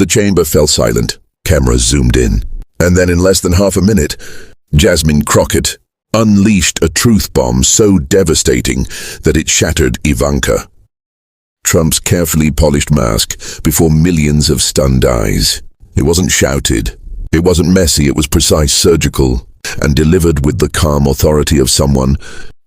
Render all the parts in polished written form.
The chamber fell silent. Cameras zoomed in. And then in less than half a minute, Jasmine Crockett unleashed a truth bomb so devastating that it shattered Ivanka, Trump's carefully polished mask, before millions of stunned eyes. It wasn't shouted. It wasn't messy. It was precise, surgical, and delivered with the calm authority of someone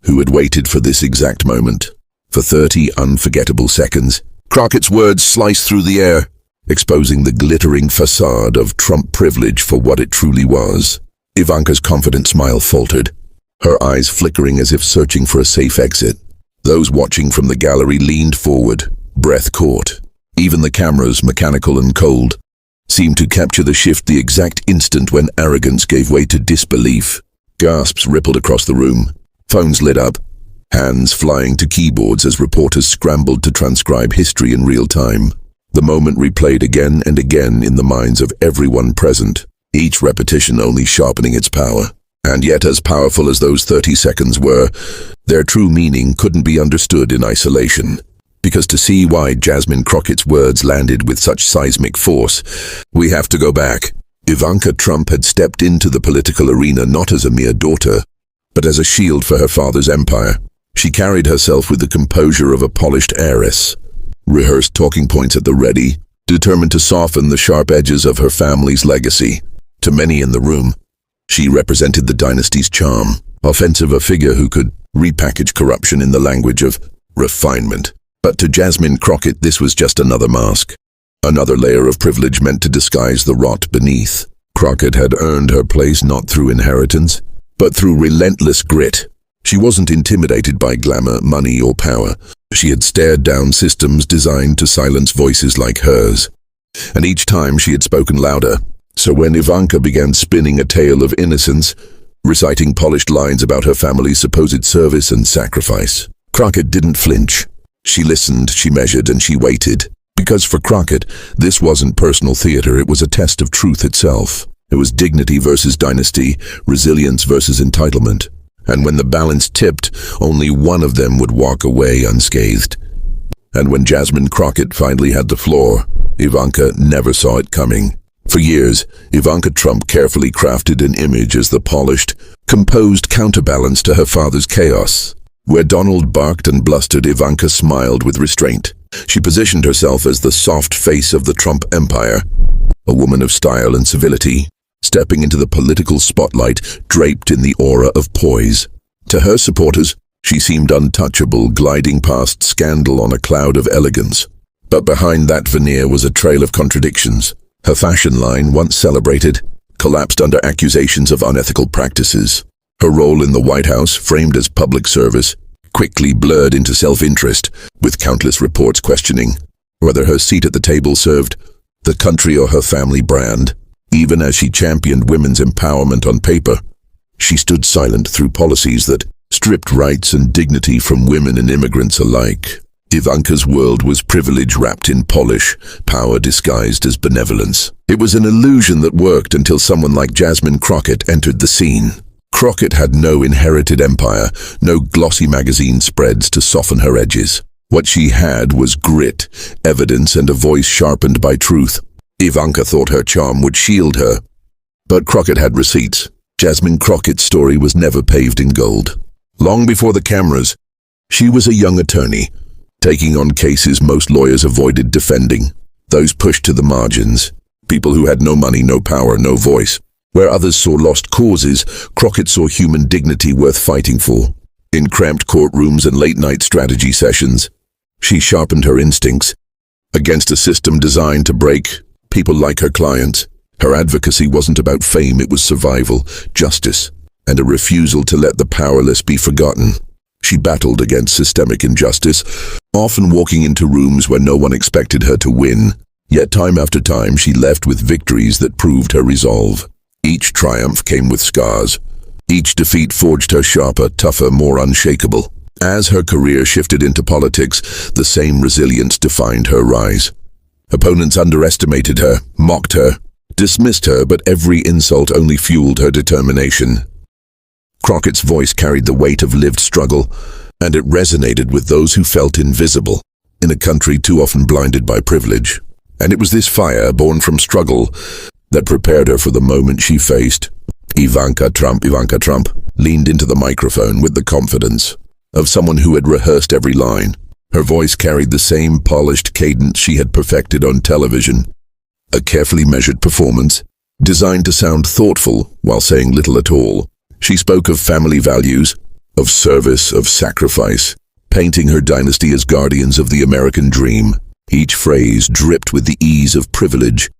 who had waited for this exact moment. For 30 unforgettable seconds, Crockett's words sliced through the air, exposing the glittering facade of Trump privilege for what it truly was. Ivanka's confident smile faltered, her eyes flickering as if searching for a safe exit. Those watching from the gallery leaned forward, breath caught. Even the cameras, mechanical and cold, seemed to capture the shift the exact instant when arrogance gave way to disbelief. Gasps rippled across the room. Phones lit up, hands flying to keyboards as reporters scrambled to transcribe history in real time. The moment replayed again and again in the minds of everyone present, each repetition only sharpening its power. And yet, as powerful as those 30 seconds were, their true meaning couldn't be understood in isolation. Because to see why Jasmine Crockett's words landed with such seismic force, we have to go back. Ivanka Trump had stepped into the political arena not as a mere daughter, but as a shield for her father's empire. She carried herself with the composure of a polished heiress, rehearsed talking points at the ready, determined to soften the sharp edges of her family's legacy. To many in the room, she represented the dynasty's charm, offensive, a figure who could repackage corruption in the language of refinement. But to Jasmine Crockett, this was just another mask, another layer of privilege meant to disguise the rot beneath. Crockett had earned her place not through inheritance, but through relentless grit. She wasn't intimidated by glamour, money, or power. She had stared down systems designed to silence voices like hers, and each time she had spoken louder. So when Ivanka began spinning a tale of innocence, reciting polished lines about her family's supposed service and sacrifice, Crockett didn't flinch. She listened, she measured, and she waited. Because for Crockett, this wasn't personal theater, it was a test of truth itself. It was dignity versus dynasty, resilience versus entitlement. And when the balance tipped, only one of them would walk away unscathed. And when Jasmine Crockett finally had the floor, Ivanka never saw it coming. For years, Ivanka Trump carefully crafted an image as the polished, composed counterbalance to her father's chaos. Where Donald barked and blustered, Ivanka smiled with restraint. She positioned herself as the soft face of the Trump empire, a woman of style and civility, stepping into the political spotlight draped in the aura of poise. To her supporters, she seemed untouchable, gliding past scandal on a cloud of elegance. But behind that veneer was a trail of contradictions. Her fashion line, once celebrated, collapsed under accusations of unethical practices. Her role in the White House, framed as public service, quickly blurred into self-interest, with countless reports questioning whether her seat at the table served the country or her family brand. Even as she championed women's empowerment on paper, she stood silent through policies that stripped rights and dignity from women and immigrants alike. Ivanka's world was privilege wrapped in polish, power disguised as benevolence. It was an illusion that worked until someone like Jasmine Crockett entered the scene. Crockett had no inherited empire, no glossy magazine spreads to soften her edges. What she had was grit, evidence, and a voice sharpened by truth. Ivanka thought her charm would shield her, but Crockett had receipts. Jasmine Crockett's story was never paved in gold. Long before the cameras, she was a young attorney, taking on cases most lawyers avoided defending, those pushed to the margins, people who had no money, no power, no voice. Where others saw lost causes, Crockett saw human dignity worth fighting for. In cramped courtrooms and late-night strategy sessions, she sharpened her instincts against a system designed to break people like her clients. Her advocacy wasn't about fame, it was survival, justice, and a refusal to let the powerless be forgotten. She battled against systemic injustice, often walking into rooms where no one expected her to win. Yet time after time, she left with victories that proved her resolve. Each triumph came with scars. Each defeat forged her sharper, tougher, more unshakable. As her career shifted into politics, the same resilience defined her rise. Opponents underestimated her, mocked her, dismissed her, but every insult only fueled her determination. Crockett's voice carried the weight of lived struggle, and it resonated with those who felt invisible. In a country too often blinded by privilege, And it was this fire, born from struggle, that prepared her for the moment she faced. Ivanka Trump leaned into the microphone with the confidence of someone who had rehearsed every line. Her voice carried the same polished cadence she had perfected on television. A carefully measured performance, designed to sound thoughtful while saying little at all. She spoke of family values, of service, of sacrifice, painting her dynasty as guardians of the American dream. Each phrase dripped with the ease of privilege,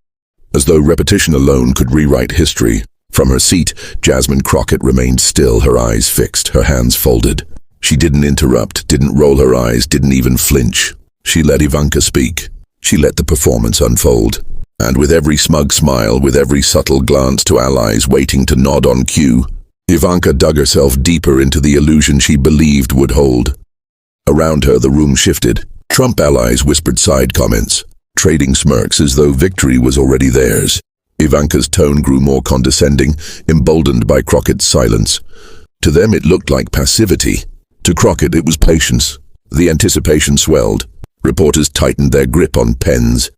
as though repetition alone could rewrite history. From her seat, Jasmine Crockett remained still, her eyes fixed, her hands folded. She didn't interrupt, didn't roll her eyes, didn't even flinch. She let Ivanka speak. She let the performance unfold. And with every smug smile, with every subtle glance to allies waiting to nod on cue, Ivanka dug herself deeper into the illusion she believed would hold. Around her, the room shifted. Trump allies whispered side comments, trading smirks as though victory was already theirs. Ivanka's tone grew more condescending, emboldened by Crockett's silence. To them it looked like passivity. To Crockett it was patience. The anticipation swelled. Reporters tightened their grip on pens.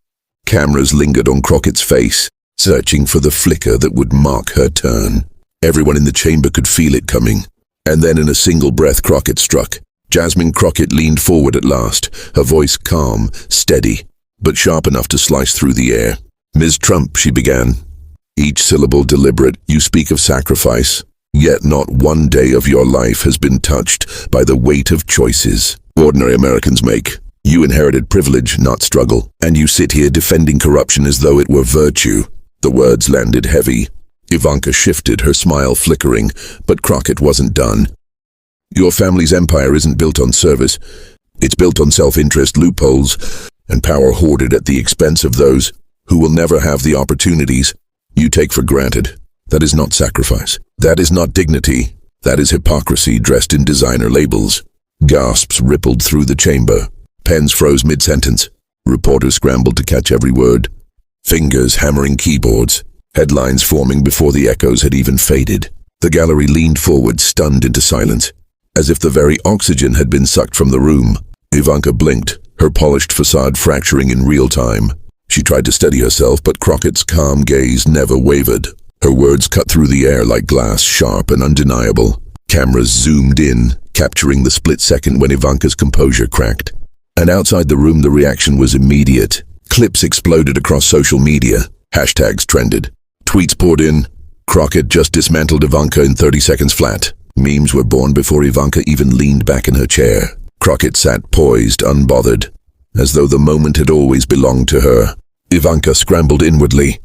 Cameras lingered on Crockett's face, searching for the flicker that would mark her turn. Everyone in the chamber could feel it coming. And then in a single breath Crockett struck. Jasmine Crockett leaned forward at last, her voice calm, steady, but sharp enough to slice through the air. "Ms. Trump," she began, each syllable deliberate. "You speak of sacrifice, yet not one day of your life has been touched by the weight of choices ordinary Americans make. You inherited privilege, not struggle, and you sit here defending corruption as though it were virtue." The words landed heavy. Ivanka shifted, her smile flickering, but Crockett wasn't done. "Your family's empire isn't built on service. It's built on self-interest, loopholes, and power hoarded at the expense of those who will never have the opportunities you take for granted. That is not sacrifice. That is not dignity. That is hypocrisy dressed in designer labels." Gasps rippled through the chamber. Pens froze mid-sentence. Reporters scrambled to catch every word. Fingers hammering keyboards. Headlines forming before the echoes had even faded. The gallery leaned forward, stunned into silence, as if the very oxygen had been sucked from the room. Ivanka blinked, her polished facade fracturing in real time. She tried to steady herself, but Crockett's calm gaze never wavered. Her words cut through the air like glass, sharp and undeniable. Cameras zoomed in, capturing the split second when Ivanka's composure cracked. And outside the room, the reaction was immediate. Clips exploded across social media. Hashtags trended. Tweets poured in. Crockett just dismantled Ivanka in 30 seconds flat. Memes were born before Ivanka even leaned back in her chair. Crockett sat poised, unbothered, as though the moment had always belonged to her. Ivanka scrambled inwardly,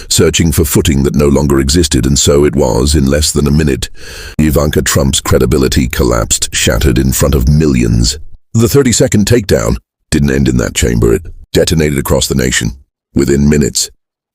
searching for footing that no longer existed, and so it was, in less than a minute, Ivanka Trump's credibility collapsed, shattered in front of millions. The 30-second takedown didn't end in that chamber. It detonated across the nation. Within minutes,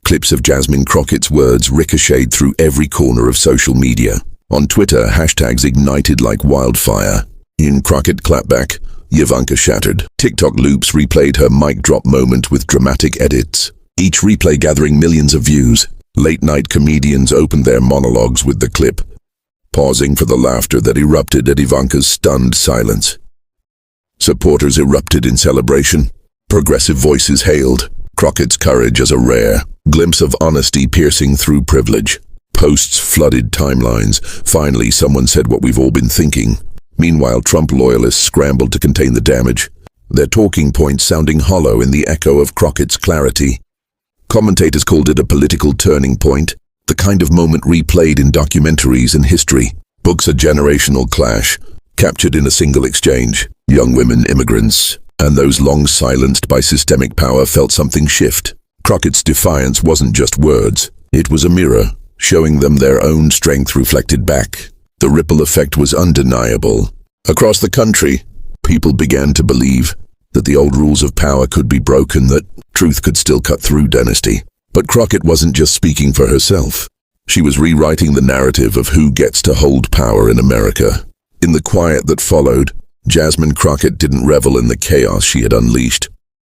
clips of Jasmine Crockett's words ricocheted through every corner of social media. On Twitter, hashtags ignited like wildfire. In Crockett clapback, Ivanka shattered. TikTok loops replayed her mic drop moment with dramatic edits, each replay gathering millions of views. Late-night comedians opened their monologues with the clip, pausing for the laughter that erupted at Ivanka's stunned silence. Supporters erupted in celebration. Progressive voices hailed Crockett's courage as a rare glimpse of honesty piercing through privilege. Posts flooded timelines. Finally, someone said what we've all been thinking. Meanwhile, Trump loyalists scrambled to contain the damage, their talking points sounding hollow in the echo of Crockett's clarity. Commentators called it a political turning point, the kind of moment replayed in documentaries and history. Books a generational clash, captured in a single exchange. Young women, immigrants, and those long silenced by systemic power felt something shift. Crockett's defiance wasn't just words. It was a mirror, showing them their own strength reflected back. The ripple effect was undeniable. Across the country, people began to believe that the old rules of power could be broken, that truth could still cut through dynasty. But Crockett wasn't just speaking for herself. She was rewriting the narrative of who gets to hold power in America. In the quiet that followed, Jasmine Crockett didn't revel in the chaos she had unleashed.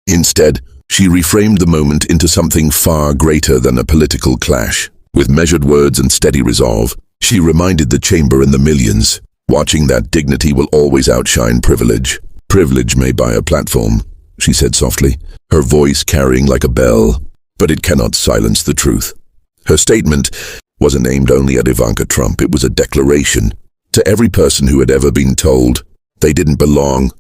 Instead, she reframed the moment into something far greater than a political clash. With measured words and steady resolve, she reminded the chamber and the millions, watching that dignity will always outshine privilege. Privilege may buy a platform, she said softly, her voice carrying like a bell, but it cannot silence the truth. Her statement wasn't aimed only at Ivanka Trump, it was a declaration to every person who had ever been told they didn't belong,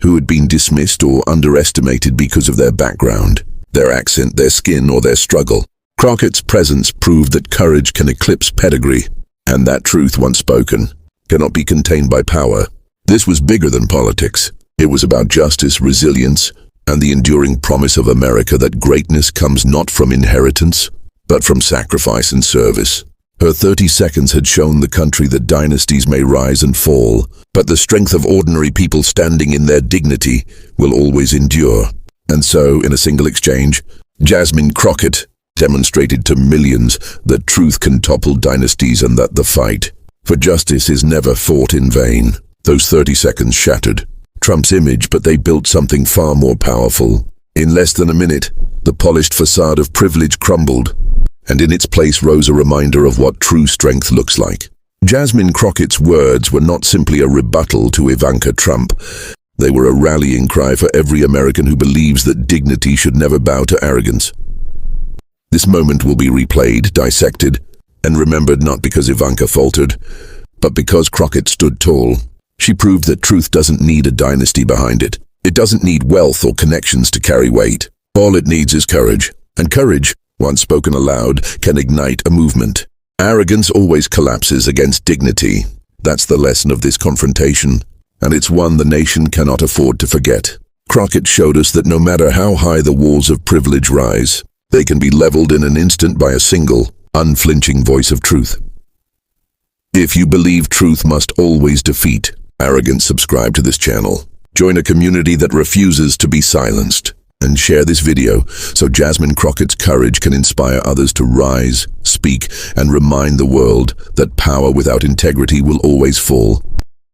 who had been dismissed or underestimated because of their background, their accent, their skin, or their struggle. Crockett's presence proved that courage can eclipse pedigree, and that truth, once spoken, cannot be contained by power. This was bigger than politics. It was about justice, resilience, and the enduring promise of America that greatness comes not from inheritance, but from sacrifice and service. Her 30 seconds had shown the country that dynasties may rise and fall, but the strength of ordinary people standing in their dignity will always endure. And so, in a single exchange, Jasmine Crockett demonstrated to millions that truth can topple dynasties and that the fight for justice is never fought in vain. Those 30 seconds shattered Trump's image, but they built something far more powerful. In less than a minute, the polished facade of privilege crumbled, and in its place rose a reminder of what true strength looks like. Jasmine Crockett's words were not simply a rebuttal to Ivanka Trump. They were a rallying cry for every American who believes that dignity should never bow to arrogance. This moment will be replayed, dissected, and remembered not because Ivanka faltered, but because Crockett stood tall. She proved that truth doesn't need a dynasty behind it. It doesn't need wealth or connections to carry weight. All it needs is courage. And courage, once spoken aloud, can ignite a movement. Arrogance always collapses against dignity. That's the lesson of this confrontation, and it's one the nation cannot afford to forget. Crockett showed us that no matter how high the walls of privilege rise, they can be leveled in an instant by a single, unflinching voice of truth. If you believe truth must always defeat arrogance, subscribe to this channel. Join a community that refuses to be silenced. And share this video so Jasmine Crockett's courage can inspire others to rise, speak, and remind the world that power without integrity will always fall.